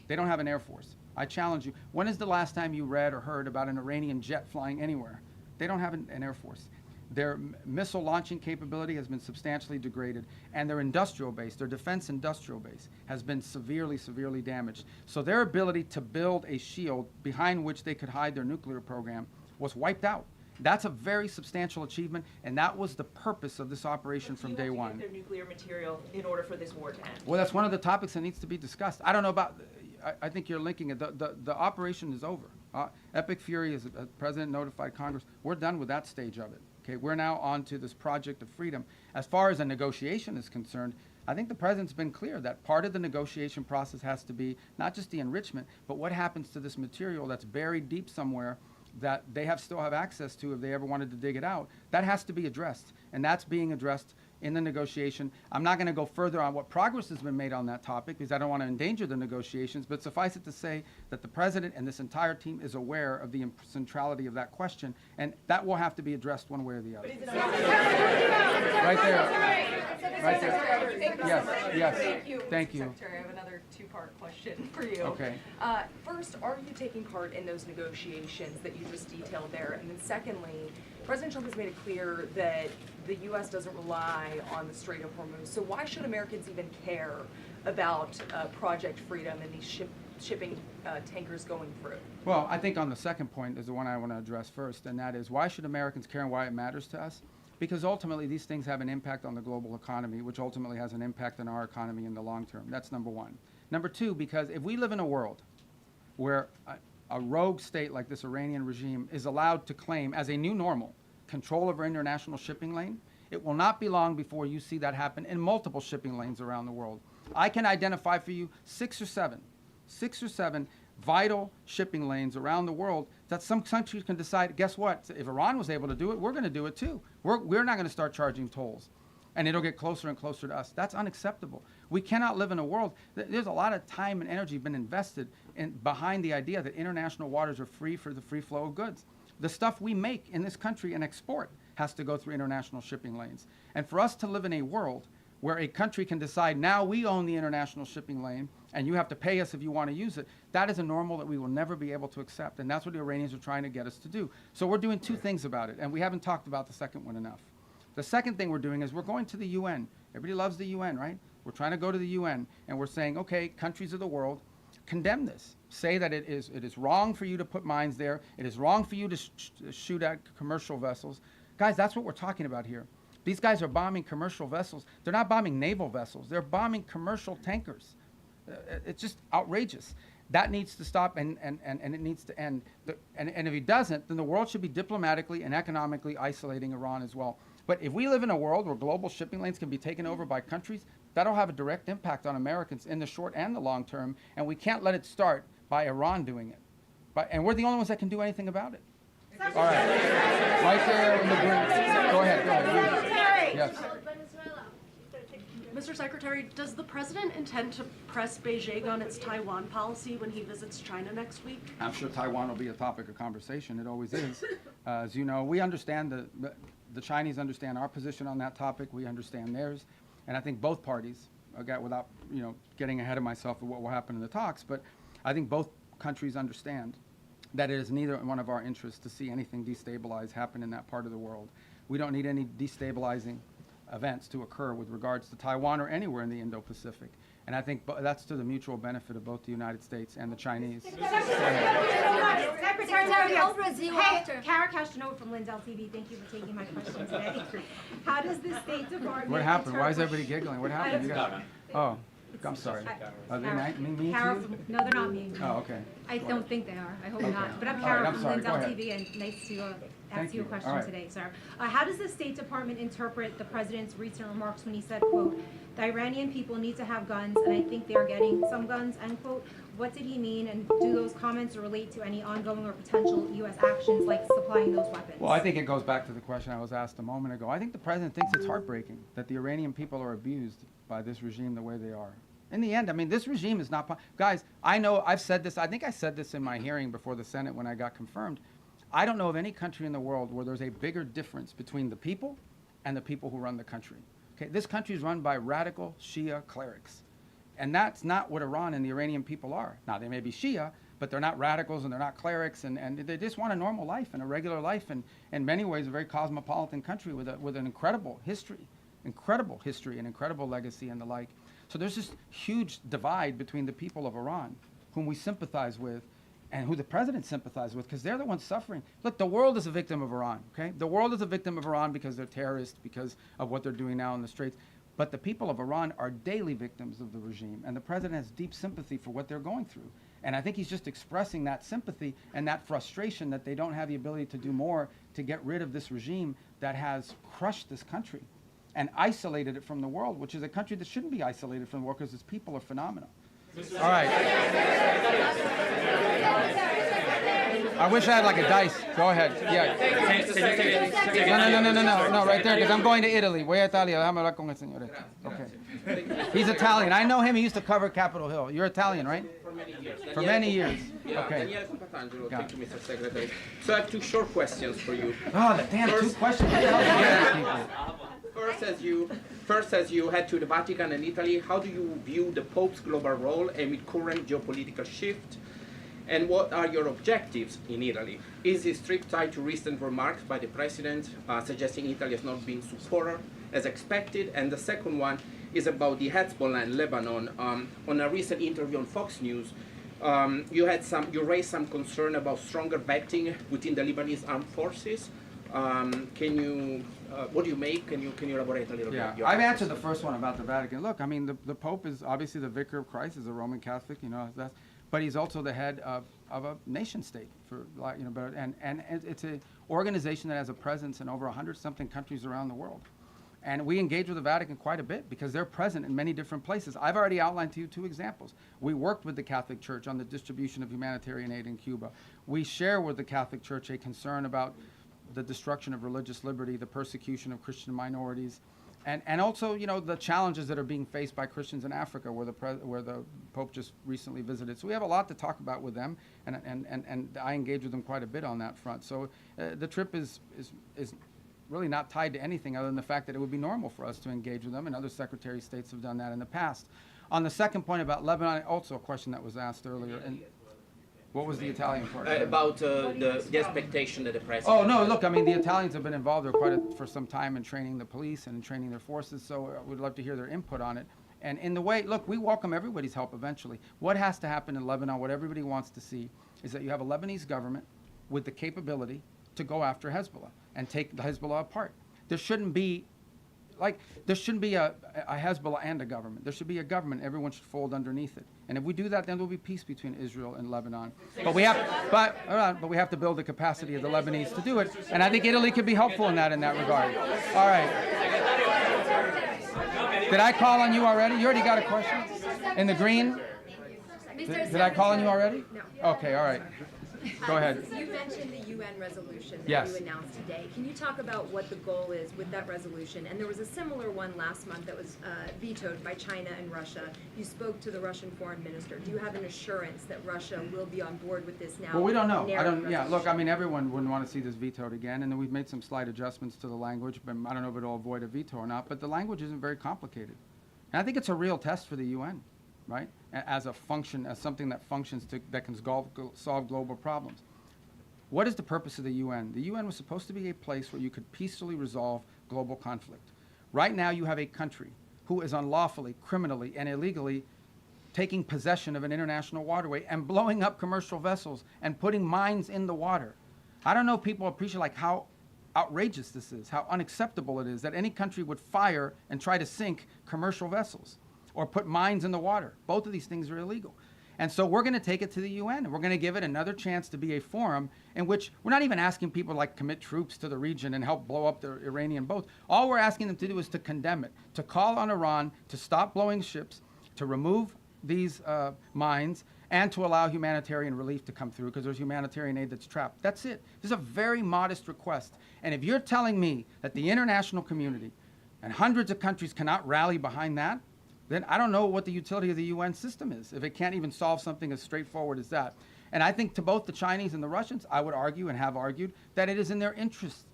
They don't have an Air Force. I challenge you. When is the last time you read or heard about an Iranian jet flying anywhere? They don't have an Air Force. Their missile launching capability has been substantially degraded, and their industrial base, their defense industrial base, has been severely, severely damaged. So their ability to build a shield behind which they could hide their nuclear program was wiped out. That's a very substantial achievement, and that was the purpose of this operation from day one. Do you have to get their nuclear material in order for this war to end? Well, that's one of the topics that needs to be discussed. I don't know about, I think you're linking it. The operation is over. Epic Fury, as the President notified Congress, we're done with that stage of it. Okay, we're now on to this project of freedom. As far as a negotiation is concerned, I think the President's been clear that part of the negotiation process has to be not just the enrichment, but what happens to this material that's buried deep somewhere that they still have access to if they ever wanted to dig it out. That has to be addressed, and that's being addressed in the negotiation. I'm not going to go further on what progress has been made on that topic because I don't want to endanger the negotiations, but suffice it to say that the President and this entire team is aware of the centrality of that question, and that will have to be addressed one way or the other. Right there. Right there. Yes. Thank you. Secretary, I have another two-part question for you. Okay. First, are you taking part in those negotiations that you just detailed there? And then secondly, President Trump has made it clear that the U.S. doesn't rely on the Strait of Hormuz. So why should Americans even care about Project Freedom and these shipping tankers going through? Well, I think on the second point is the one I want to address first, and that is why should Americans care and why it matters to us? Because ultimately these things have an impact on the global economy, which ultimately has an impact on our economy in the long term. That's number one. Number two, because if we live in a world where a rogue state like this Iranian regime is allowed to claim as a new normal control of our international shipping lane, it will not be long before you see that happen in multiple shipping lanes around the world. I can identify for you six or seven vital shipping lanes around the world that some countries can decide, guess what, if Iran was able to do it, we're going to do it too. We're not going to start charging tolls. And it'll get closer and closer to us. That's unacceptable. We cannot live in a world, there's a lot of time and energy been invested behind the idea that international waters are free for the free flow of goods. The stuff we make in this country and export has to go through international shipping lanes. And for us to live in a world where a country can decide, now we own the international shipping lane and you have to pay us if you want to use it, that is a normal that we will never be able to accept. And that's what the Iranians are trying to get us to do. So we're doing two things about it, and we haven't talked about the second one enough. The second thing we're doing is we're going to the UN. Everybody loves the UN, right? We're trying to go to the UN, and we're saying, okay, countries of the world, condemn this. Say that it is wrong for you to put mines there. It is wrong for you to shoot at commercial vessels. Guys, that's what we're talking about here. These guys are bombing commercial vessels. They're not bombing naval vessels. They're bombing commercial tankers. It's just outrageous. That needs to stop, and it needs to end. And if it doesn't, then the world should be diplomatically and economically isolating Iran as well. But if we live in a world where global shipping lanes can be taken over by countries, that'll have a direct impact on Americans in the short and the long term, and we can't let it start by Iran doing it. And we're the only ones that can do anything about it. All right. Right there in the green. Go ahead. Yes. Mr. Secretary, does the President intend to press Beijing on its Taiwan policy when he visits China next week? I'm sure Taiwan will be a topic of conversation. It always is. As you know, we understand the Chinese understand our position on that topic. We understand theirs. And I think both parties, without getting ahead of myself of what will happen in the talks, but I think both countries understand that it is neither one of our interests to see anything destabilize happen in that part of the world. We don't need any destabilizing events to occur with regards to Taiwan or anywhere in the Indo-Pacific. And I think that's to the mutual benefit of both the United States and the Chinese. Secretary of Brazil. Hey, Kara Castanova from Lindell TV. Thank you for taking my question today. How does the State Department... What happened? Why is everybody giggling? What happened? Oh, I'm sorry. Are they mean to you? No, they're not mean. Oh, okay. I don't think they are. I hope not. But I'm All right, Kara I'm from sorry. Lindell Go ahead. TV, and nice to ask you a All question right. today, sir. How does the State Department interpret the President's recent remarks when he said, quote, the Iranian people need to have guns, and I think they are getting some guns, end quote. What did he mean, and do those comments relate to any ongoing or potential U.S. actions like supplying those weapons? Well, I think it goes back to the question I was asked a moment ago. I think the President thinks it's heartbreaking that the Iranian people are abused by this regime the way they are. In the end, I mean, this regime is not, guys, I know, I've said this, I think I said this in my hearing before the Senate when I got confirmed. I don't know of any country in the world where there's a bigger difference between the people and the people who run the country. Okay, this country is run by radical Shia clerics. And that's not what Iran and the Iranian people are. Now, they may be Shia, but they're not radicals and they're not clerics, and they just want a normal life and a regular life, and in many ways a very cosmopolitan country with an incredible history and incredible legacy and the like. So there's this huge divide between the people of Iran, whom we sympathize with, and who the president sympathizes with, because they're the ones suffering. Look, the world is a victim of Iran, okay? The world is a victim of Iran because they're terrorists, because of what they're doing now in the Straits. But the people of Iran are daily victims of the regime, and the president has deep sympathy for what they're going through. And I think he's just expressing that sympathy and that frustration that they don't have the ability to do more to get rid of this regime that has crushed this country and isolated it from the world, which is a country that shouldn't be isolated from the world because its people are phenomenal. All right. I wish I had like a dice. Go ahead. Yeah. No, right there, because I'm going to Italy. Voy a Italia. Déjame hablar con el señor. Okay. He's Italian. I know him. He used to cover Capitol Hill. You're Italian, right? For many years. For many years. Yeah, okay. Daniele Papatangelo, thank you, Mr. Secretary. So I have two short questions for you. Oh, damn, two questions. What the hell are you asking people? First, as you head to the Vatican and Italy, how do you view the Pope's global role amid current geopolitical shift? And what are your objectives in Italy? Is this trip tied to recent remarks by the President suggesting Italy has not been supported as expected? And the second one is about the Hezbollah and Lebanon. On a recent interview on Fox News, you raised some concern about stronger vetting within the Lebanese armed forces. What do you make? Can you elaborate a little bit? Yeah, I've answered the first one about the Vatican. Look, I mean, the Pope is obviously the vicar of Christ, is a Roman Catholic, you know, but he's also the head of a nation state, and it's an organization that has a presence in over 100-something countries around the world. And we engage with the Vatican quite a bit because they're present in many different places. I've already outlined to you two examples. We worked with the Catholic Church on the distribution of humanitarian aid in Cuba. We share with the Catholic Church a concern about the destruction of religious liberty, the persecution of Christian minorities, and also, you know, the challenges that are being faced by Christians in Africa, where the Pope just recently visited. So we have a lot to talk about with them, and I engage with them quite a bit on that front. So the trip is really not tied to anything other than the fact that it would be normal for us to engage with them, and other Secretary of States have done that in the past. On the second point about Lebanon, also a question that was asked earlier. And what was the Italian part? About the expectation that the President... Oh, no, look, I mean, the Italians have been involved for some time in training the police and in training their forces, so we'd love to hear their input on it. And in the way, look, we welcome everybody's help eventually. What has to happen in Lebanon, what everybody wants to see, is that you have a Lebanese government with the capability to go after Hezbollah and take the Hezbollah apart. There shouldn't be a Hezbollah and a government. There should be a government. Everyone should fold underneath it. And if we do that, then there'll be peace between Israel and Lebanon. But we have to build the capacity of the Lebanese to do it. And I think Italy could be helpful in that regard. All right. Did I call on you already? You already got a question? In the green? Did I call on you already? No. Okay, all right. Go ahead. You mentioned the UN resolution that Yes. you announced today. Can you talk about what the goal is with that resolution? And there was a similar one last month that was vetoed by China and Russia. You spoke to the Russian foreign minister. Do you have an assurance that Russia will be on board with this now? Well, we don't know. Yeah, Look, I mean, everyone wouldn't want to see this vetoed again, and then we've made some slight adjustments to the language, but I don't know if it'll avoid a veto or not, but the language isn't very complicated. And I think it's a real test for the UN, right? As something that functions that can solve global problems. What is the purpose of the UN? The UN was supposed to be a place where you could peacefully resolve global conflict. Right now you have a country who is unlawfully, criminally, and illegally taking possession of an international waterway and blowing up commercial vessels and putting mines in the water. I don't know if people appreciate how outrageous this is, how unacceptable it is that any country would fire and try to sink commercial vessels or put mines in the water. Both of these things are illegal. And so we're going to take it to the UN, and we're going to give it another chance to be a forum in which we're not even asking people to commit troops to the region and help blow up the Iranian boats. All we're asking them to do is to condemn it, to call on Iran to stop blowing ships, to remove these mines, and to allow humanitarian relief to come through because there's humanitarian aid that's trapped. That's it. This is a very modest request. And if you're telling me that the international community and hundreds of countries cannot rally behind that, then I don't know what the utility of the UN system is if it can't even solve something as straightforward as that. And I think to both the Chinese and the Russians, I would argue and have argued that it is in their interest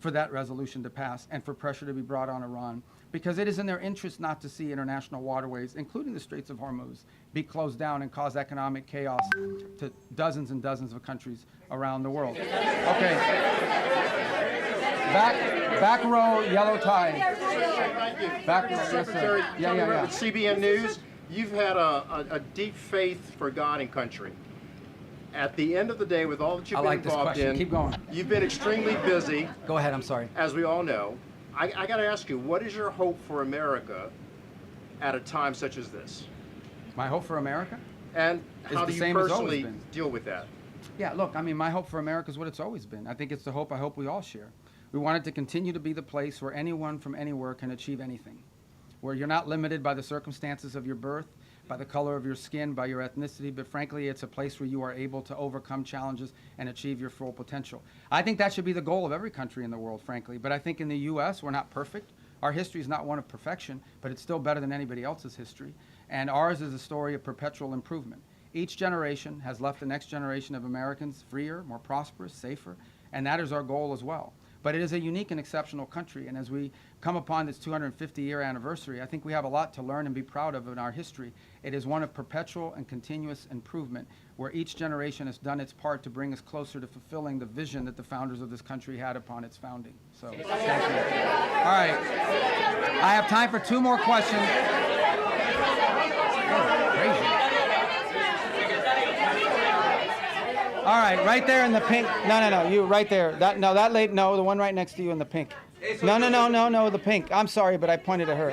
for that resolution to pass and for pressure to be brought on Iran, because it is in their interest not to see international waterways, including the Straits of Hormuz, be closed down and cause economic chaos to dozens and dozens of countries around the world. Okay. Back row, yellow tie. Back row, yes, sir. Yeah. CBN News, you've had a deep faith for God and country. At the end of the day, with all that you've been involved in, keep going. You've been extremely busy. Go ahead, I'm sorry. As we all know. I got to ask you, what is your hope for America at a time such as this? My hope for America? And how do you personally deal with that? Yeah, look, I mean, my hope for America is what it's always been. I think it's the hope I hope we all share. We want it to continue to be the place where anyone from anywhere can achieve anything, where you're not limited by the circumstances of your birth, by the color of your skin, by your ethnicity, but frankly, it's a place where you are able to overcome challenges and achieve your full potential. I think that should be the goal of every country in the world, frankly, but I think in the U.S., we're not perfect. Our history is not one of perfection, but it's still better than anybody else's history, and ours is a story of perpetual improvement. Each generation has left the next generation of Americans freer, more prosperous, safer, and that is our goal as well. But it is a unique and exceptional country, and as we come upon this 250-year anniversary, I think we have a lot to learn and be proud of in our history. It is one of perpetual and continuous improvement, where each generation has done its part to bring us closer to fulfilling the vision that the founders of this country had upon its founding. So, thank you. All right. I have time for 2 more questions. Crazy. All right, right there in the pink. No, you right there. That lady. No, the one right next to you in the pink. No, the pink. I'm sorry, but I pointed at her.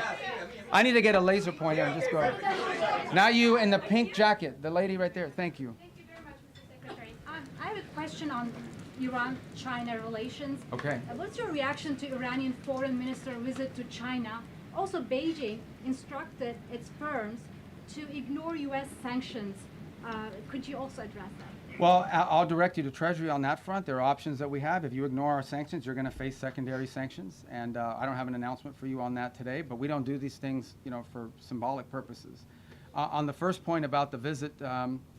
I need to get a laser pointer and just go ahead. Now you in the pink jacket, the lady right there. Thank you. Thank you very much, Mr. Secretary. I have a question on Iran-China relations. Okay. What's your reaction to Iranian foreign minister visit to China? Also, Beijing instructed its firms to ignore U.S. sanctions. Could you also address that? Well, I'll direct you to Treasury on that front. There are options that we have. If you ignore our sanctions, you're going to face secondary sanctions. And I don't have an announcement for you on that today, but we don't do these things, for symbolic purposes. On the first point about the visit,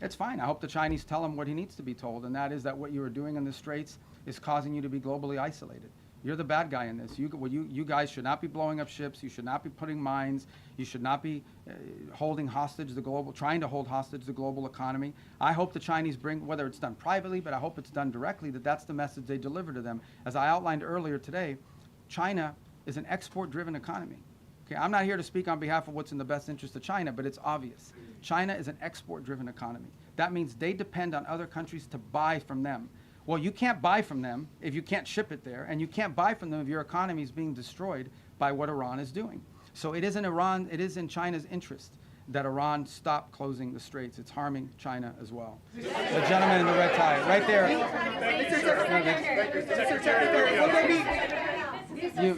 it's fine. I hope the Chinese tell him what he needs to be told, and that is that what you are doing in the Straits is causing you to be globally isolated. You're the bad guy in this. You guys should not be blowing up ships. You should not be putting mines. You should not be trying to hold hostage the global economy. I hope the Chinese bring, whether it's done privately, but I hope it's done directly, that's the message they deliver to them. As I outlined earlier today, China is an export-driven economy. Okay, I'm not here to speak on behalf of what's in the best interest of China, but it's obvious. China is an export-driven economy. That means they depend on other countries to buy from them. Well, you can't buy from them if you can't ship it there, and you can't buy from them if your economy is being destroyed by what Iran is doing. So it is in China's interest that Iran stop closing the straits. It's harming China as well. The gentleman in the red tie, right there.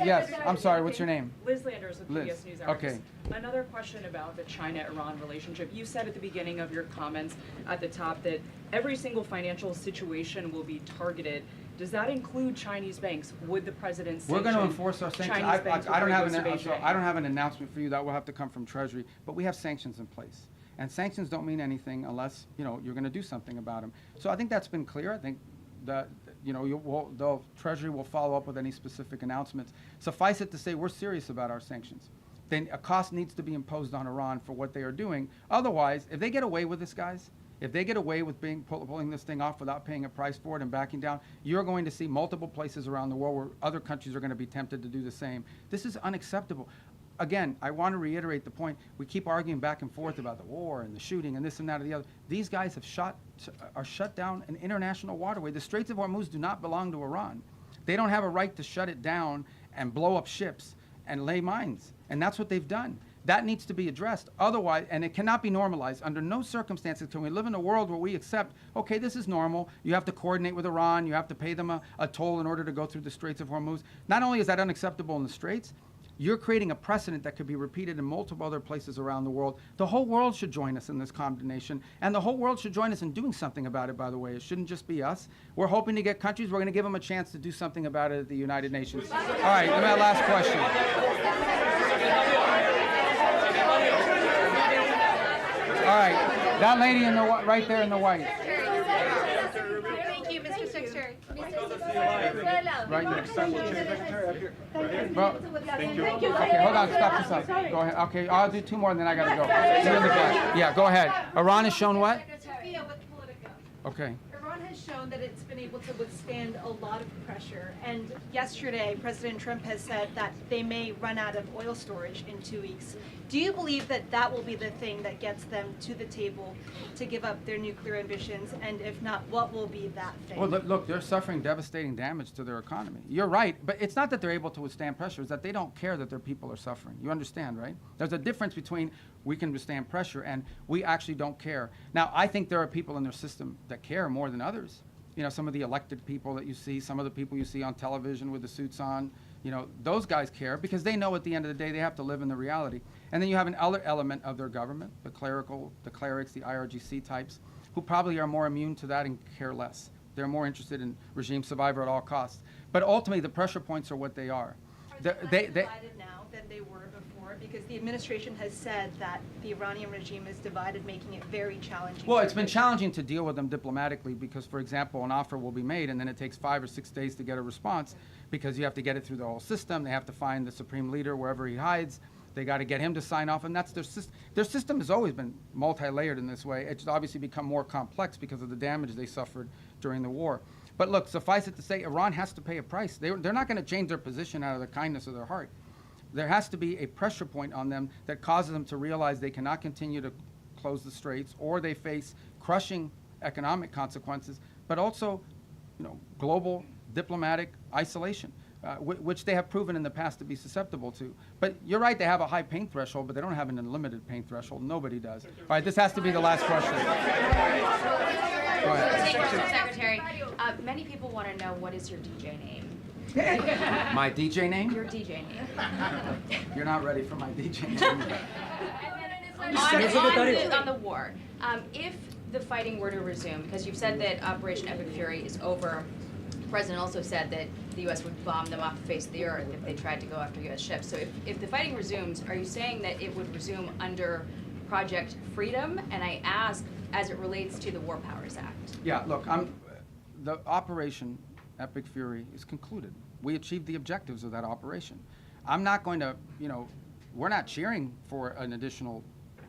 Yes, I'm sorry, what's your name? Liz Landers with PBS News Hours. Okay. Another question about the China-Iran relationship. You said at the beginning of your comments at the top that every single financial situation will be targeted. Does that include Chinese banks? Would the president sanction We're going to enforce our sanctions. I don't have an announcement for you. That will have to come from Treasury. But we have sanctions in place. And sanctions don't mean anything unless, you're going to do something about them. So I think that's been clear. I think that, the Treasury will follow up with any specific announcements. Suffice it to say, we're serious about our sanctions. Then a cost needs to be imposed on Iran for what they are doing. Otherwise, if they get away with this, guys, if they get away with pulling this thing off without paying a price for it and backing down, you're going to see multiple places around the world where other countries are going to be tempted to do the same. This is unacceptable. Again, I want to reiterate the point. We keep arguing back and forth about the war and the shooting and this and that or the other. These guys are shut down an international waterway. The Straits of Hormuz do not belong to Iran. They don't have a right to shut it down and blow up ships and lay mines. And that's what they've done. That needs to be addressed. Otherwise, and it cannot be normalized. Under no circumstances can we live in a world where we accept, okay, this is normal. You have to coordinate with Iran. You have to pay them a toll in order to go through the Straits of Hormuz. Not only is that unacceptable in the Straits, you're creating a precedent that could be repeated in multiple other places around the world. The whole world should join us in this condemnation, and the whole world should join us in doing something about it, by the way. It shouldn't just be us. We're hoping to get countries. We're going to give them a chance to do something about it at the United Nations. All right, my last question. right. That lady in the right there in the white. Thank you, Mr. Secretary. Right next. Thank you. Well, Thank you. okay, hold on. Stop this up. Go ahead. Okay, I'll do two more, and then I gotta go. See you in the back. Yeah, go ahead. Iran has shown what? Okay. Iran has shown that it's been able to withstand a lot of pressure. And yesterday, President Trump has said that they may run out of oil storage in 2 weeks. Do you believe that that will be the thing that gets them to the table to give up their nuclear ambitions? And if not, what will be that thing? Well, look, they're suffering devastating damage to their economy. You're right, but it's not that they're able to withstand pressure. It's that they don't care that their people are suffering. You understand, right? There's a difference between we can withstand pressure and we actually don't care. Now, I think there are people in their system that care more than others. You know, some of the elected people that you see, some of the people you see on television with the suits on, you know, those guys care because they know at the end of the day they have to live in the reality. And then you have an other element of their government, the clerics, the IRGC types, who probably are more immune to that and care less. They're more interested in regime survival at all costs. But ultimately, the pressure points are what they are. They divided now than they were before, because the administration has said that the Iranian regime is divided, making it very challenging. Well, it's been challenging to deal with them diplomatically because, for example, an offer will be made and then it takes 5 or 6 days to get a response because you have to get it through the whole system. They have to find the supreme leader wherever he hides. They got to get him to sign off, and that's their system. Their system has always been multi-layered in this way. It's obviously become more complex because of the damage they suffered during the war. But look, suffice it to say, Iran has to pay a price. They're not going to change their position out of the kindness of their heart. There has to be a pressure point on them that causes them to realize they cannot continue to close the straits, or they face crushing economic consequences, but also, you know, global diplomatic isolation, which they have proven in the past to be susceptible to. But you're right, they have a high pain threshold, but they don't have an unlimited pain threshold. Nobody does. All right, this has to be the last question. Go ahead. Mr. Secretary, many people want to know, what is your DJ name? My DJ name? Your DJ name. You're not ready for my DJ name. On the war, if the fighting were to resume, because you've said that Operation Epic Fury is over, the President also said that the U.S. would bomb them off the face of the earth if they tried to go after U.S. ships. So if the fighting resumes, are you saying that it would resume under Project Freedom? And I ask, as it relates to the War Powers Act. Yeah, look, the Operation Epic Fury is concluded. We achieved the objectives of that operation. I'm not going to, you know, we're not cheering for an additional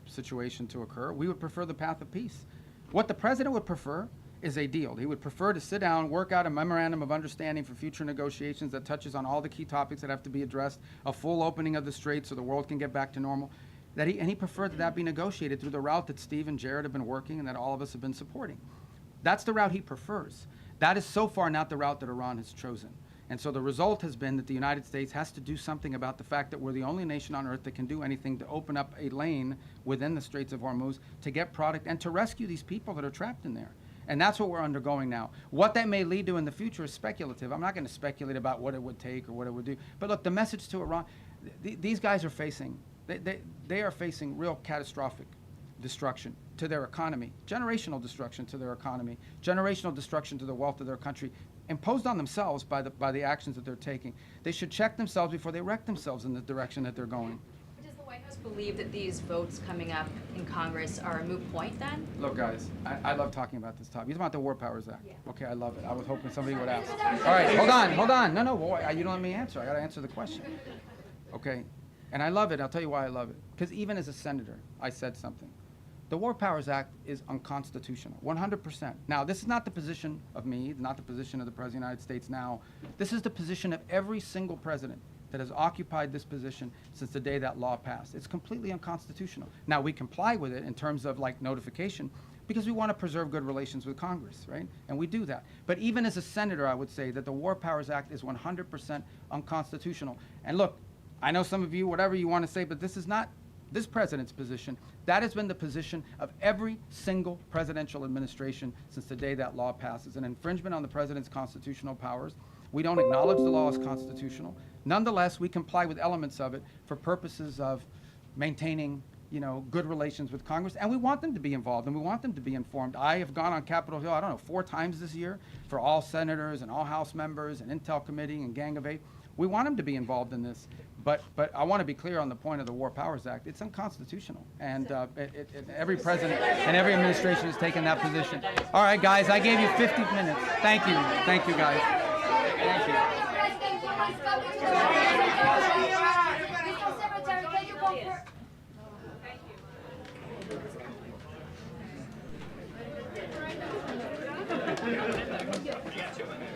situation to occur. We would prefer the path of peace. What the President would prefer is a deal. He would prefer to sit down, work out a memorandum of understanding for future negotiations that touches on all the key topics that have to be addressed, a full opening of the Strait so the world can get back to normal. And he preferred that be negotiated through the route that Steve and Jared have been working and that all of us have been supporting. That's the route he prefers. That is so far not the route that Iran has chosen. And so the result has been that the United States has to do something about the fact that we're the only nation on earth that can do anything to open up a lane within the Straits of Hormuz to get product and to rescue these people that are trapped in there. And that's what we're undergoing now. What that may lead to in the future is speculative. I'm not going to speculate about what it would take or what it would do. But look, the message to Iran, these guys are facing, they are facing real catastrophic destruction to their economy, generational destruction to their economy, generational destruction to the wealth of their country, imposed on themselves by the actions that they're taking. They should check themselves before they wreck themselves in the direction that they're going. Does the White House believe that these votes coming up in Congress are a moot point then? Look, guys, I love talking about this topic. You're talking about the War Powers Act. Yeah. Okay, I love it. I was hoping somebody would ask. All right, hold on. No, boy, you don't let me answer. I got to answer the question. Okay, and I love it. I'll tell you why I love it. Because even as a senator, I said something. The War Powers Act is unconstitutional, 100%. Now, this is not the position of me, not the position of the President of the United States now. This is the position of every single president that has occupied this position since the day that law passed. It's completely unconstitutional. Now, we comply with it in terms of like notification because we want to preserve good relations with Congress, right? And we do that. But even as a senator, I would say that the War Powers Act is 100% unconstitutional. And look, I know some of you, whatever you want to say, but this is not this president's position. That has been the position of every single presidential administration since the day that law passes. An infringement on the president's constitutional powers. We don't acknowledge the law as constitutional. Nonetheless, we comply with elements of it for purposes of maintaining, you know, good relations with Congress. And we want them to be involved and we want them to be informed. I have gone on Capitol Hill, 4 times this year for all senators and all House members and Intel Committee and Gang of 8. We want him to be involved in this, but I want to be clear on the point of the War Powers Act. It's unconstitutional, and every president and every administration has taken that position. All right, guys, I gave you 50 minutes. Thank you, guys. Thank you. Mr. Secretary, can you confirm? Thank you.